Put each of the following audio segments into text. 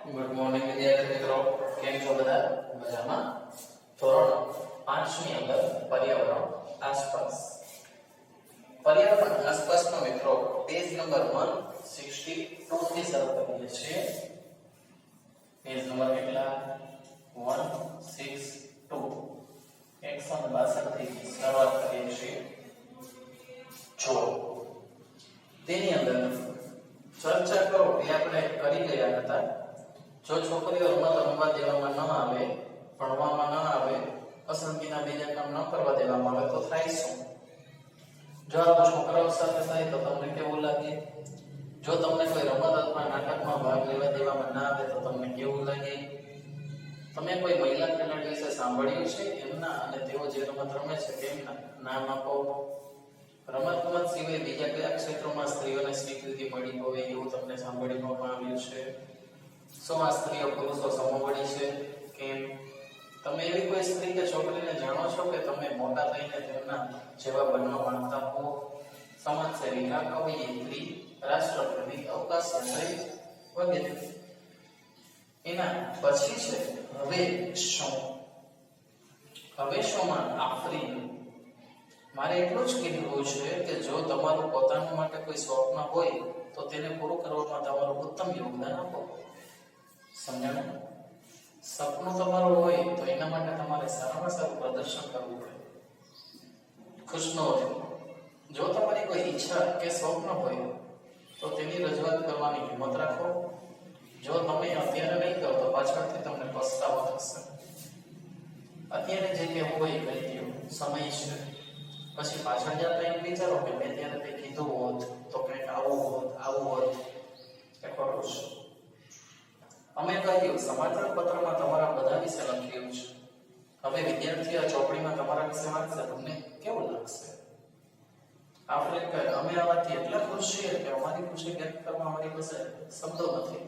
Good morning વિદ્યાર્થી મિત્રો, કેમ છો બધા? મજામાં? ધોરણ 5 ની અંદર પર્યાવરણ આસપાસ. પર્યાવરણ આસપાસનો મિત્રો પેજ નંબર 162 થી શરૂ કરીએ છીએ. પેજ નંબર કેટલા? 162. 162 થી શરૂઆત કરીએ છીએ. જો તેની અંદર ચર્ચા કરો એ આપણે કરી ગયા હતા. જો છોકરીઓ રમત રમવા દેવામાં ન આવે, ભણવામાં ન આવે, પસંદગીના બીજા કામ ન કરવા દેવામાં આવે તો થાય શું? જો આ છોકરાઓ સાથે થાય તો તમને કેવું લાગે? જો તમને કોઈ રમત અથવા નાટકમાં ભાગ લેવા દેવામાં ના આવે તો તમને કેવું લાગે? તમે કોઈ મહિલા ખેલાડી વિશે સાંભળ્યું છે? એમના અને તેઓ જે રમત રમે છે તેમના નામ આપો. રમતગમત સિવાય બીજા કયા ક્ષેત્રોમાં સ્ત્રીઓને સ્વીકૃતિ મળી હોય એવું તમને સાંભળવામાં આવ્યું છે? શું આ સ્ત્રીઓ પુરુષો સમવડી છે? કેમ? તમે એવી કોઈ સ્ત્રી કે છોકરીને જાણો છો કે તમે મોટા થઈને તેમના જેવા બનવા માંગતા હો? સમાજસેવિકા, કવયિત્રી, રાષ્ટ્રપતિ, અવકાશયાત્રી વગેરે. એના પછી છે હવે શું? હવે શુંમાં આફરીન. મારે એટલું જ કહેવું છે કે જો તમારું પોતાનું માટે કોઈ સ્વપ્ન હોય તો તેને પૂરું કરવામાં તમારું ઉત્તમ યોગદાન આપો. સમજાયું? સપનું તમારું હોય તો એના માટે તમારે સારામાં સારું પ્રદર્શન કરવું પડે. ખુશનોર. જો તમારી કોઈ ઈચ્છા કે સ્વપ્ન હોય તો તેની રજૂઆત કરવાની હિંમત રાખો. જો તમે અત્યારે નહીં કરો તો પાછળથી તમને પસ્તાવો થશે. અત્યારે જે કહેવું હોય કહી દો, સમય છે. પછી પાછળ જતા એમ વિચારો કે મેં ત્યારે કંઈ કીધું હોત તો કંઈક આવું હોત એ ખોટું છે. અમે કહ્યું સમાચાર પત્રમાં તમારા બધા વિશે લખ્યું છે. હવે વિદ્યાર્થીઓ ચોપડીમાં તમારા વિશે વાંચશે, તમને કેવું લાગશે? આપણે કહે અમે આવાથી એટલા ખુશ છીએ કે અમારી ખુશી વ્યક્ત કરવા અમારી પાસે શબ્દો નથી.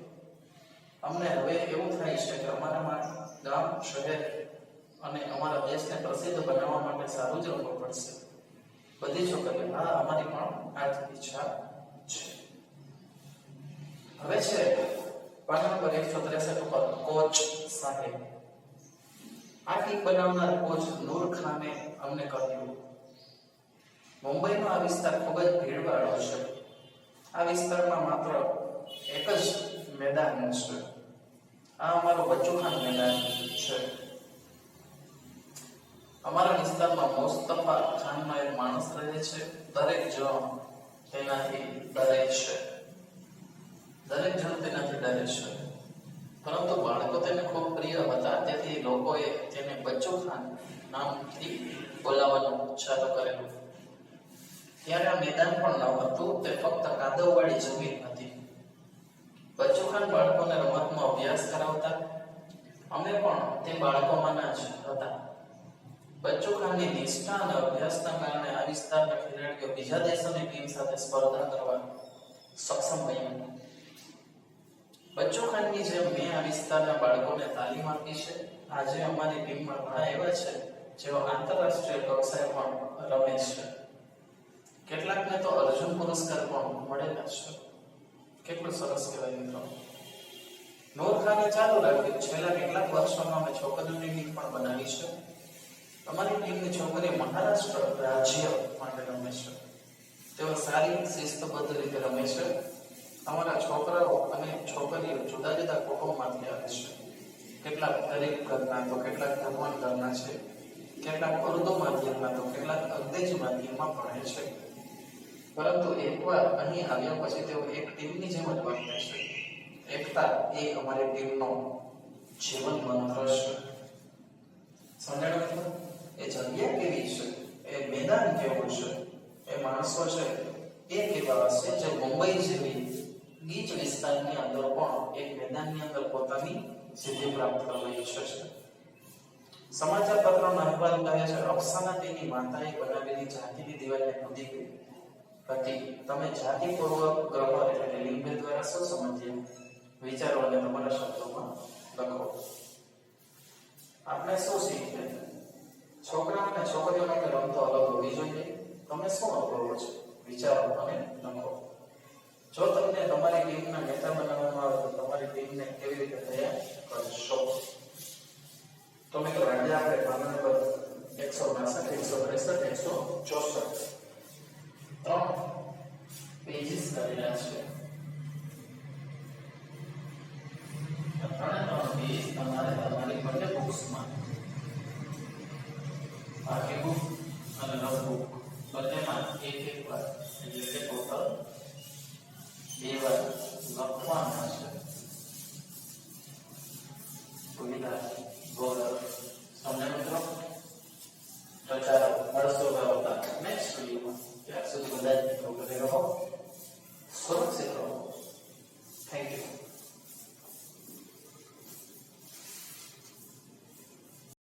અમને હવે એવું થાય છે કે અમારા ગામ, શહેર અને અમારા દેશને પ્રસિદ્ધ બનાવવા માટે સારું જ રમવું પડશે. બધી છોકરીઓ હા, અમારી પણ આ જ ઈચ્છા છે. હવે છે પાના નંબર 163 ઉપર કોચ સાહેબ. આ ટીમ બનાવનાર કોચ નૂર ખાને અમને કહ્યું, મુંબઈનો આ વિસ્તાર ખૂબ જ ભીડવાળો છે. આ વિસ્તારમાં માત્ર એક જ મેદાન છે. આ અમારું બચ્ચુખાન મેદાન છે. અમારા વિસ્તારમાં મુસ્તફા ખાનનો એક માણસ રહે છે. દરેક જણ તેનાથી ડરે છે. પરંતુ બાળકો તેને ખૂબ પ્રિય હતા, તેથી લોકોએ તેને બચ્ચુ ખાન નામથી બોલાવવાનું ચાલુ કરેલું. ત્યારે આ મેદાન પણ ન હતું, તે ફક્ત કાદવવાળી જમીન હતી. બચ્ચુ ખાન બાળકોને રમતનો અભ્યાસ કરાવતા. અમે પણ તે બાળકોમાંના જ હતા. બચ્ચુ ખાનની નિષ્ઠા અને અભ્યાસના કારણે આ વિસ્તારના ખેલાડીઓ બીજા દેશોની ટીમ સાથે સ્પર્ધા કરવા સક્ષમ બન્યા. બચ્ચુ ખાનની જેમ મેં આ વિસ્તારના બાળકોને તાલીમ આપી છે. આજે અમારી ટીમમાં ઘણા એવા છે જેઓ આંતરરાષ્ટ્રીય કક્ષાએ પણ રમે છે. કેટલાકને તો અર્જુન પુરસ્કાર પણ મળેલા છે. કેટલું સરસ કહેવાય મિત્રો. નૂર ખાને ચાલુ રાખ્યું. છેલ્લા કેટલાક વર્ષોમાં અમે છોકરીઓની ટીમ પણ બનાવી છે. અમારી ટીમની છોકરીઓ મહારાષ્ટ્ર રાજ્ય માટે રમે છે. તેઓ સારી શિસ્તબદ્ધ રીતે રમે છે. અમારા છોકરાઓ અને છોકરીઓ જુદા જુદા કુટુંબમાંથી આવે છે. કેટલાક ગરીબ ઘરના તો કેટલાક ધનવાન ઘરના છે. કેટલાક ઉર્દુ માધ્યમના તો કેટલાક અંગ્રેજી માધ્યમમાં ભણે છે. પરંતુ એકવાર અહીં આવ્યા પછી તેઓ એક ટીમની જેમ જ વર્તે છે. એકતા એ અમારી ટીમનો જીવન મંત્ર છે. સમજાણું? એ જગ્યા કેવી છે, એ મેદાન કેવું છે, એ માણસો છે એ કેવા હશે જે મુંબઈ જેવી ગીચ વિસ્તારની અંદર પણ એક મેદાનની અંદર પોતાની સિદ્ધિ પ્રાપ્ત કરવાની ઈચ્છે છે. સમાચાર પત્રનો અહેવાલ કહે છે, અફસાના તેની માતાએ બનાવેલી જાતિની દિવાલને કૂદી ગઈ હતી. તમે જાતિ પૂર્વગ્રહ એટલે કે લિંગભેદ દ્વારા શું સમજ્યા? વિચારો અને તમારા શબ્દોમાં લખો. આપણે શું શીખ્યા? છોકરા અને છોકરીઓ માટે રમતો અલગ હોવી જોઈએ. તમે શું અનુભવો છો? વિચારો અને લખો. જો તમને તમારી ટીમના નેતા બનાવવામાં આવે તો તમારી ટીમને કેવી રીતે વાર એટલે કે ટોટલ 2 વાર લખવાના છે સુવિધા ગોળર તમને મિત્રો તો ચાલો મળશું આવતા નેક્સ્ટ વિડીયોમાં ત્યાં સુધી બધા જ મિત્રો રહો સુરક્ષિત રહો